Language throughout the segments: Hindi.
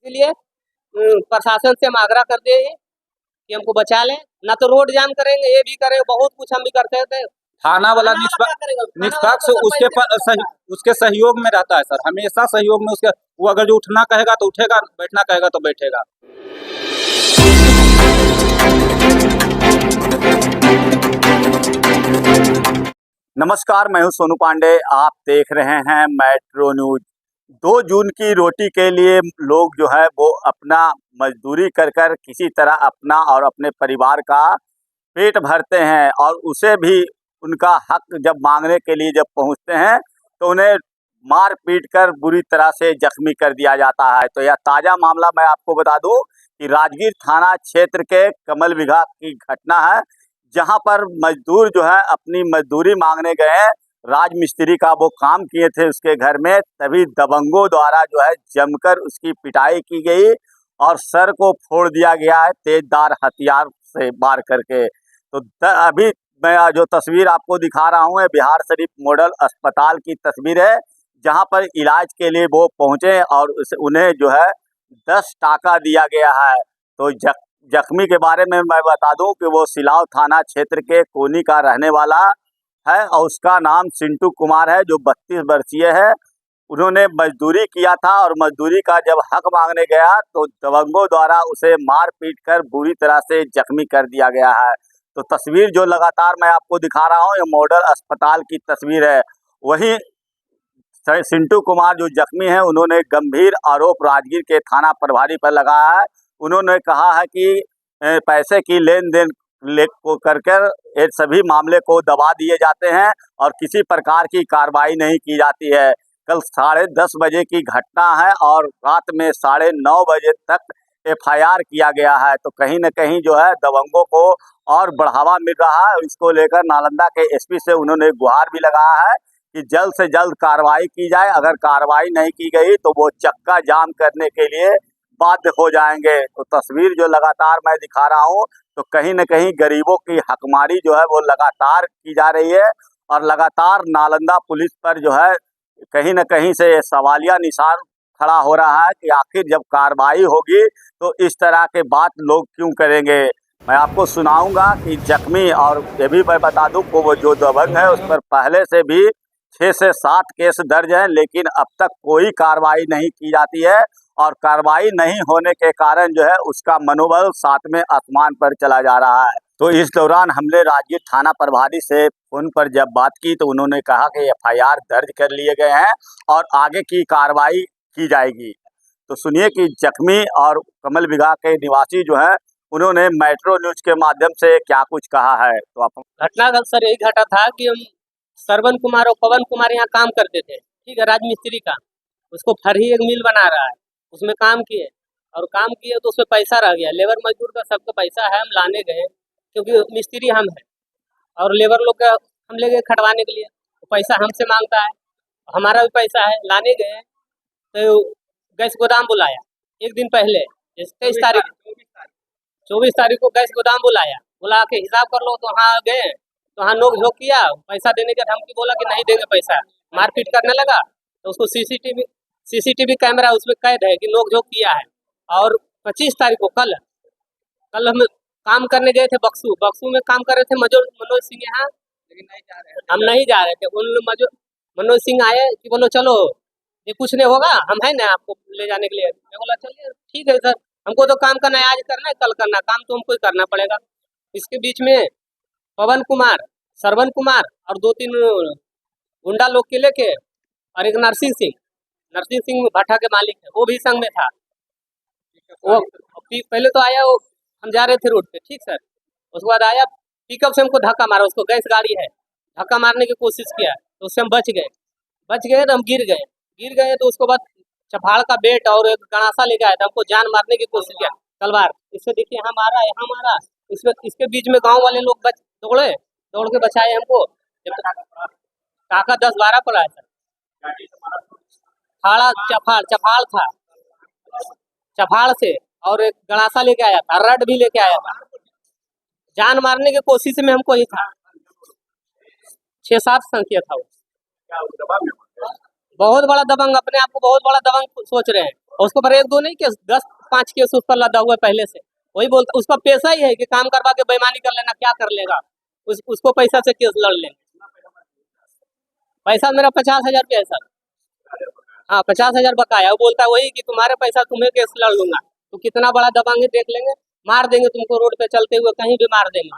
इसके लिए प्रशासन से हम आग्रह करते हैं कि हमको बचा लें, ना तो रोड जाम करेंगे, ये भी करेंगे, बहुत कुछ हम भी करते थे। थाना वाला निष्पक्ष उसके सहयोग में रहता है सर, हमेशा सहयोग में उसके। वो अगर जो उठना कहेगा तो उठेगा, बैठना कहेगा तो बैठेगा। नमस्कार, मैं हूं सोनू पांडे, आप देख रहे हैं मेट्रो न्यूज। 2 जून की रोटी के लिए लोग जो है वो अपना मजदूरी कर कर किसी तरह अपना और अपने परिवार का पेट भरते हैं, और उसे भी उनका हक जब मांगने के लिए जब पहुंचते हैं तो उन्हें मार पीट कर बुरी तरह से जख्मी कर दिया जाता है। तो यह ताज़ा मामला मैं आपको बता दूं कि राजगीर थाना क्षेत्र के कमल विघा की घटना है, जहां पर मजदूर जो है अपनी मजदूरी मांगने गए, राजमिस्त्री का वो काम किए थे उसके घर में, तभी दबंगों द्वारा जो है जमकर उसकी पिटाई की गई और सर को फोड़ दिया गया है तेजदार हथियार से मार करके। तो अभी मैं जो तस्वीर आपको दिखा रहा हूँ, बिहार शरीफ मॉडल अस्पताल की तस्वीर है, जहां पर इलाज के लिए वो पहुंचे और उन्हें जो है 10 टाका दिया गया है। तो जख्मी के बारे में मैं बता दूं कि वो सिलाव थाना क्षेत्र के कोनी का रहने वाला है और उसका नाम चिंटू कुमार है, जो 32 वर्षीय है। उन्होंने मजदूरी किया था और मजदूरी का जब हक मांगने गया तो दबंगों द्वारा उसे मार पीट कर बुरी तरह से जख्मी कर दिया गया है। तो तस्वीर जो लगातार मैं आपको दिखा रहा हूँ, ये मॉडल अस्पताल की तस्वीर है। वहीं चिंटू कुमार जो जख्मी हैं, उन्होंने गंभीर आरोप राजगीर के थाना प्रभारी पर लगाया है। उन्होंने कहा है कि पैसे की लेन देन को कर ये सभी मामले को दबा दिए जाते हैं और किसी प्रकार की कार्रवाई नहीं की जाती है। कल 10:30 बजे की घटना है और रात में 9:30 बजे तक FIR किया गया है। तो कहीं न कहीं जो है दबंगों को और बढ़ावा मिल रहा है। इसको लेकर नालंदा के SP से उन्होंने गुहार भी लगाया है कि जल्द से जल्द कार्रवाई की जाए। अगर कार्रवाई नहीं की गई तो वो चक्का जाम करने के लिए बाध्य हो जाएंगे। तो तस्वीर जो लगातार मैं दिखा रहा हूँ, तो कहीं न कहीं गरीबों की हकमारी जो है वो लगातार की जा रही है और लगातार नालंदा पुलिस पर जो है कहीं न कहीं से सवालिया निशान खड़ा हो रहा है कि आखिर जब कार्रवाई होगी तो इस तरह के बात लोग क्यों करेंगे। मैं आपको सुनाऊंगा कि जख्मी, और ये भी मैं बता दूं कि वो जो दबंग है उस पर पहले से भी 6 से 7 केस दर्ज हैं, लेकिन अब तक कोई कार्रवाई नहीं की जाती है और कार्रवाई नहीं होने के कारण जो है उसका मनोबल 7वें आसमान पर चला जा रहा है। तो इस दौरान हमने राजगीर थाना प्रभारी से फोन पर जब बात की तो उन्होंने कहा कि FIR दर्ज कर लिए गए हैं और आगे की कार्रवाई की जाएगी। तो सुनिए कि जख्मी और कमल विघा के निवासी जो है उन्होंने मेट्रो न्यूज के माध्यम से क्या कुछ कहा है। तो आप घटना सर यही घटा था कि हम श्रवण कुमार और पवन कुमार यहाँ काम करते थे, ठीक है, राजमिस्त्री का। उसको फरही एक मिल बना रहा है, उसमें काम किए और काम किए तो उसमें पैसा रह गया। लेबर मजदूर का सबका पैसा है, हम लाने गए क्योंकि मिस्त्री हम हैं और लेबर लोग का हम ले गए खटवाने के लिए, तो पैसा हमसे मांगता है, हमारा भी पैसा है। लाने गए तो गैस गोदाम बुलाया एक दिन पहले, 24 तारीख को गैस गोदाम बुला के हिसाब कर लो। तो वहाँ गए तो वहाँ नोक झोंक किया, पैसा देने के धमकी बोला कि नहीं देंगे पैसा, मारपीट करने लगा। तो उसको CCTV कैमरा उसमें कैद है कि नोक झोंक किया है। और 25 तारीख को कल हम काम करने गए थे बक्सू में काम कर रहे थे मनोज सिंह यहाँ, लेकिन हम नहीं जा रहे थे। उन मनोज सिंह आए कि बोलो चलो, ये कुछ नहीं होगा, हम है ना आपको ले जाने के लिए। मैं बोला चलिए ठीक है सर, हमको तो काम करना है, आज करना है कल करना, काम तो हमको ही करना पड़ेगा। इसके बीच में पवन कुमार, श्रवण कुमार और 2-3 गुंडा लोग के लेके और एक नरसिंह सिंह भट्टा के मालिक है, वो भी संग में था। वो पहले तो आया, वो हम जा रहे थे रोड पे, ठीक सर, उसके बाद आया पिकअप से हमको धक्का मारा, उसको गैस गाड़ी है, धक्का मारने की कोशिश किया तो उससे हम बच गए तो हम गिर गए तो उसके बाद चपहाड़ का बेट और एक गणासा लेके आया था, हमको जान मारने की कोशिश किया तलवार। इससे देखिए यहाँ मारा, इसके बीच में गांव वाले लोग दौड़ के बचाए हमको। टाका 10-12 पड़ा है सर। चपहाड़ था, चपहाड़ से, और एक गणासा लेके आया था, रड भी लेके आया था। जान मारने की कोशिश में हमको ही था। 6-7 संख्या था वो। बहुत बड़ा दबंग, अपने आप को बहुत बड़ा दबंग सोच रहे हैं। और उसके ऊपर एक दो नहीं केस, 10-5 केस उस पर लदा हुआ है पहले से। वही बोलता, उसका पैसा ही है कि काम करवा के बेईमानी कर लेना, क्या कर लेगा, उसको पैसा से केस लड़ लेंगे। पैसा मेरा 50,000 रुपया है सर। हाँ 50,000 बकाया। वो बोलता है वही कि तुम्हारे पैसा तुम्हें केस लड़ लूंगा। तो कितना बड़ा दबाएंगे देख लेंगे, मार देंगे तुमको रोड पे चलते हुए, कहीं भी मार देंगे।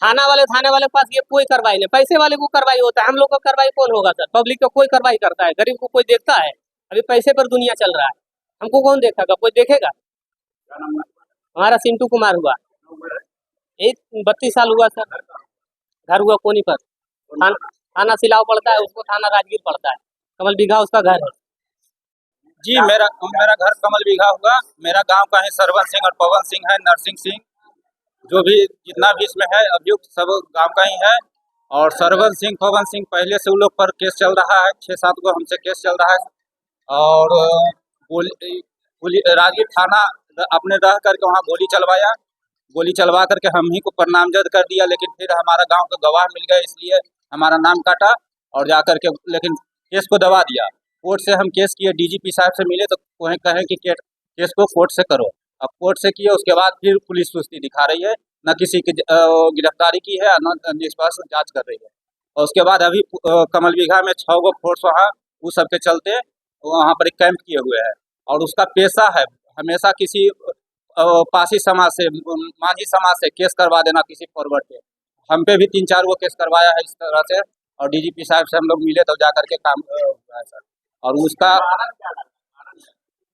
थाने वाले के पास ये कोई कार्रवाई नहीं, पैसे वाले को कार्रवाई होता है, हम लोग को कार्रवाई कौन होगा सर? पब्लिक को कोई कार्रवाई करता है? गरीब को कोई देखता है? अभी पैसे पर दुनिया चल रहा है, हमको कौन देखेगा? कोई देखेगा? हमारा सिंटू कुमार हुआ, एक 32 साल हुआ सर। घर हुआ कोनी पर, थाना सिलाव पड़ता है उसको, थाना राजगीर पड़ता है। कमल बीघा उसका घर है। जी मेरा घर कमल बीघा हुआ। मेरा गांव का है सरवन सिंह और पवन सिंह है, नरसिंह सिंह, जो भी जितना भी इसमें है अभियुक्त सब गांव का ही है। और सरवन सिंह पवन सिंह पहले से उन लोग पर केस चल रहा है, 6-7 गो हमसे केस चल रहा है। और राजगीर थाना अपने रह करके वहाँ गोली चलवा करके हम ही को नामजद कर दिया। लेकिन फिर हमारा गांव का गवाह मिल गया, इसलिए हमारा नाम काटा और जा करके लेकिन केस को दबा दिया। कोर्ट से हम केस किए, डीजीपी साहब से मिले तो वहीं कहें कि केस को कोर्ट से करो। अब कोर्ट से किए, उसके बाद फिर पुलिस सुस्ती दिखा रही है, न किसी की गिरफ्तारी की है, न निष्पक्ष जांच कर रही है। और उसके बाद अभी कमल बीघा में 6 गो फोर्स वहाँ उस सब के चलते वहाँ पर एक कैंप किए हुए हैं। और उसका पेशा है हमेशा किसी पासी समाज से, मांझी समाज से केस करवा देना किसी फॉरवर्ड पे। हम पे भी 3-4 गो केस करवाया है इस तरह से। और डीजीपी साहब से हम लोग मिले तो जा करके काम हुआ है सर। और उसका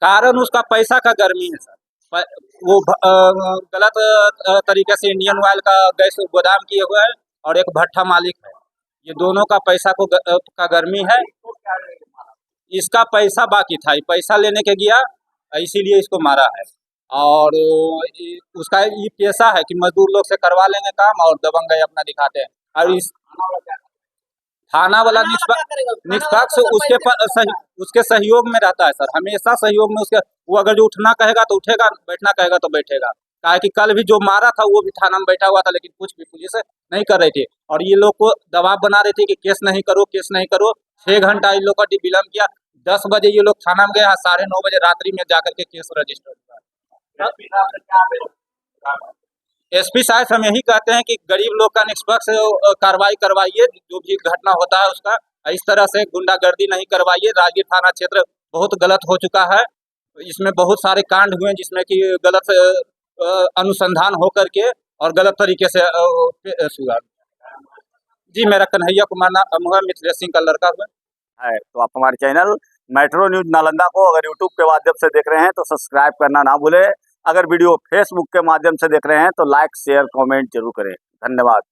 कारण उसका पैसा का गर्मी है सर। वो गलत तरीके से इंडियन ऑयल का गैस गोदाम किए हुए है और एक भट्ठा मालिक है। ये दोनों का पैसा का गर्मी है। इसका पैसा बाकी था, पैसा लेने के गया, इसीलिए इसको मारा है। और उसका ये पेशा है कि मजदूर लोग से करवा लेंगे काम और दबंगई अपना दिखाते हैं। और इस थाना वाला निष्पक्ष उसके सहयोग में रहता है सर, हमेशा सहयोग में उसके। वो अगर जो उठना कहेगा तो उठेगा, बैठना कहेगा तो बैठेगा। कहा कि कल भी जो मारा था वो भी थाना में बैठा हुआ था, लेकिन कुछ भी पुलिस नहीं कर रही थी। और ये लोग को दबाव बना रही थी कि केस नहीं करो, केस नहीं करो। 6 घंटा इन लोग का विलम्ब किया। 10 बजे ये लोग थाना में गए, 9:30 बजे रात्रि में जाकर के केस रजिस्टर हुआ। एसपी साहब हम यही कहते हैं कि गरीब लोग का निष्पक्ष कार्रवाई करवाइए, जो भी घटना होता है उसका इस तरह से गुंडागर्दी नहीं करवाइए। राजगीर थाना क्षेत्र बहुत गलत हो चुका है, इसमें बहुत सारे कांड हुए जिसमें कि गलत अनुसंधान हो करके और गलत तरीके से हुआ। जी मेरा कन्हैया कुमार नाम हुआ, मिथिलेश सिंह का लड़का हुआ है। तो आप हमारे चैनल मेट्रो न्यूज नालंदा को अगर यूट्यूब के माध्यम से देख रहे हैं तो सब्सक्राइब करना ना भूलें। अगर वीडियो फेसबुक के माध्यम से देख रहे हैं तो लाइक शेयर कमेंट जरूर करें। धन्यवाद।